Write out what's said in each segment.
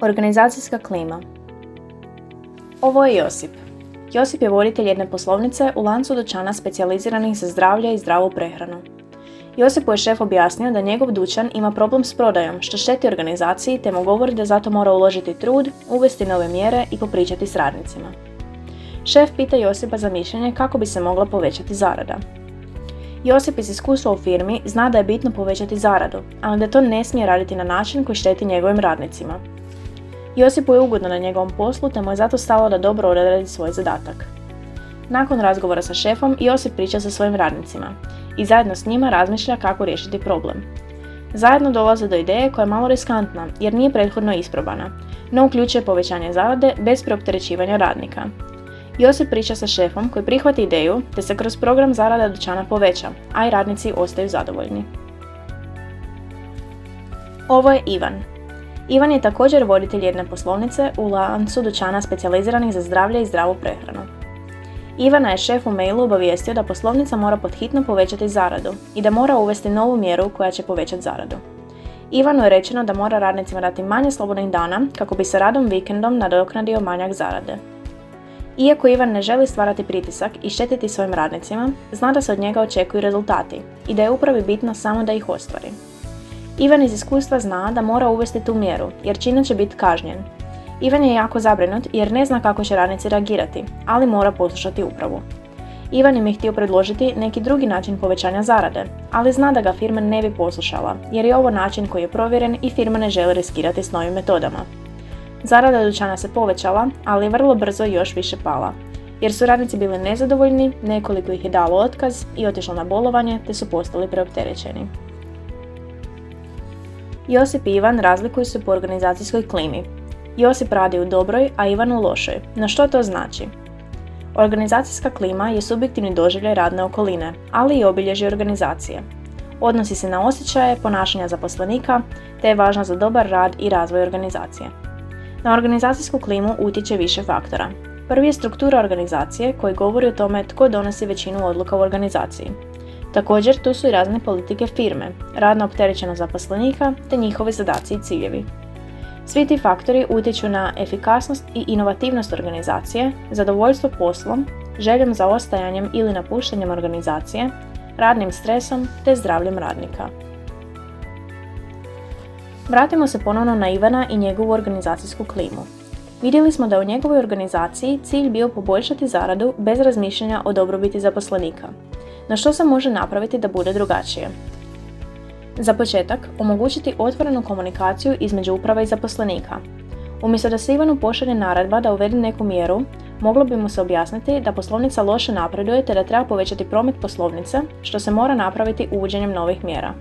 Organizacijska klima. Ovo je Josip. Josip je voditelj jedne poslovnice u lancu dućana specijaliziranih za zdravlje i zdravu prehranu. Josipu je šef objasnio da njegov dućan ima problem s prodajom, što šteti organizaciji, te mu govori da zato mora uložiti trud, uvesti nove mjere i popričati s radnicima. Šef pita Josipa za mišljenje kako bi se mogla povećati zarada. Josip iz iskustva u firmi zna da je bitno povećati zaradu, ali da to ne smije raditi na način koji šteti njegovim radnicima. Josipu je ugodno na njegovom poslu, te mu je zato stalo da dobro odradi svoj zadatak. Nakon razgovora sa šefom, Josip priča sa svojim radnicima i zajedno s njima razmišlja kako riješiti problem. Zajedno dolaze do ideje koja je malo riskantna jer nije prethodno isprobana, no uključuje povećanje zarade bez preopterećivanja radnika. Josip priča sa šefom koji prihvati ideju te se kroz program zarada dućana poveća, a i radnici ostaju zadovoljni. Ovo je Ivan. Ivan je također voditelj jedne poslovnice u lancu dućana specijaliziranih za zdravlje i zdravu prehranu. Ivana je šef u mailu obavijestio da poslovnica mora pod hitno povećati zaradu i da mora uvesti novu mjeru koja će povećati zaradu. Ivanu je rečeno da mora radnicima dati manje slobodnih dana kako bi se radom vikendom nadoknadio manjak zarade. Iako Ivan ne želi stvarati pritisak i štetiti svojim radnicima, zna da se od njega očekuju rezultati i da je upravi bitno samo da ih ostvari. Ivan iz iskustva zna da mora uvesti tu mjeru jer će inače biti kažnjen. Ivan je jako zabrinut jer ne zna kako će radnici reagirati, ali mora poslušati upravu. Ivan im je htio predložiti neki drugi način povećanja zarade, ali zna da ga firma ne bi poslušala jer je ovo način koji je provjeren i firma ne želi riskirati s novim metodama. Zarada dućana se povećala, ali je vrlo brzo još više pala, jer su radnici bili nezadovoljni, nekoliko ih je dalo otkaz i otišlo na bolovanje te su postali preopterećeni. Josip i Ivan razlikuju se po organizacijskoj klimi. Josip radi u dobroj, a Ivan u lošoj. No što to znači? Organizacijska klima je subjektivni doživljaj radne okoline, ali i obilježje organizacije. Odnosi se na osjećaje, ponašanja zaposlenika, te je važna za dobar rad i razvoj organizacije. Na organizacijsku klimu utječe više faktora. Prvi je struktura organizacije koji govori o tome tko donosi većinu odluka u organizaciji. Također tu su i razne politike firme, radna opterećenost zaposlenika te njihovi zadaci i ciljevi. Svi ti faktori utječu na efikasnost i inovativnost organizacije, zadovoljstvo poslom, željom za ostajanjem ili napuštanjem organizacije, radnim stresom te zdravljem radnika. Vratimo se ponovno na Ivana i njegovu organizacijsku klimu. Vidjeli smo da u njegovoj organizaciji cilj bio poboljšati zaradu bez razmišljanja o dobrobiti zaposlenika. No što se može napraviti da bude drugačije? Za početak, omogućiti otvorenu komunikaciju između uprave i zaposlenika. Umjesto da se Ivanu pošalje naredba da uvede neku mjeru, moglo bi mu se objasniti da poslovnica loše napreduje te da treba povećati promet poslovnice, što se mora napraviti uvođenjem novih mjera.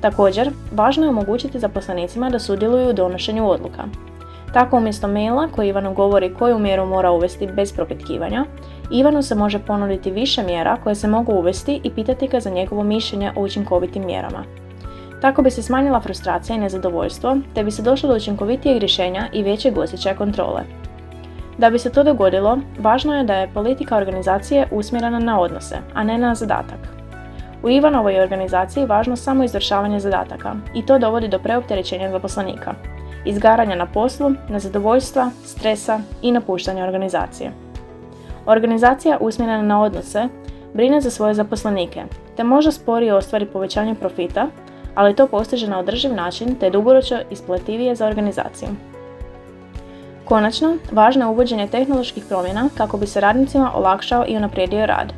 Također, važno je omogućiti zaposlenicima da sudjeluju u donošenju odluka. Tako umjesto maila koji Ivanu govori koju mjeru mora uvesti bez propitkivanja, Ivanu se može ponuditi više mjera koje se mogu uvesti i pitati ga za njegovo mišljenje o učinkovitim mjerama. Tako bi se smanjila frustracija i nezadovoljstvo, te bi se došlo do učinkovitijeg rješenja i većeg osjećaja kontrole. Da bi se to dogodilo, važno je da je politika organizacije usmjerena na odnose, a ne na zadatak. U Ivanovoj organizaciji važno samo izvršavanje zadataka i to dovodi do preopterećenja zaposlenika, izgaranja na poslu, nezadovoljstva, stresa i napuštanja organizacije. Organizacija usmjerena na odnose brine za svoje zaposlenike, te možda sporije ostvari povećanje profita, ali to postiže na održiv način te je dugoročno isplativije za organizaciju. Konačno, važno je uvođenje tehnoloških promjena kako bi se radnicima olakšao i unaprijedio rad.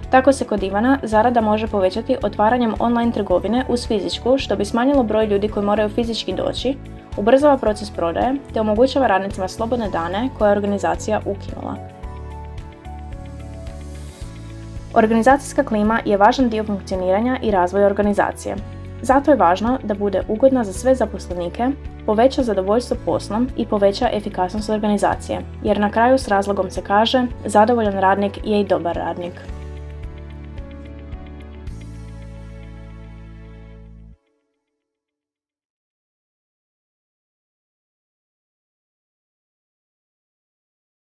Tako se kod Ivana zarada može povećati otvaranjem online trgovine uz fizičku, što bi smanjilo broj ljudi koji moraju fizički doći, ubrzava proces prodaje te omogućava radnicima slobodne dane koje je organizacija ukinula. Organizacijska klima je važan dio funkcioniranja i razvoja organizacije. Zato je važno da bude ugodna za sve zaposlenike, poveća zadovoljstvo poslom i poveća efikasnost organizacije, jer na kraju s razlogom se kaže zadovoljan radnik je i dobar radnik.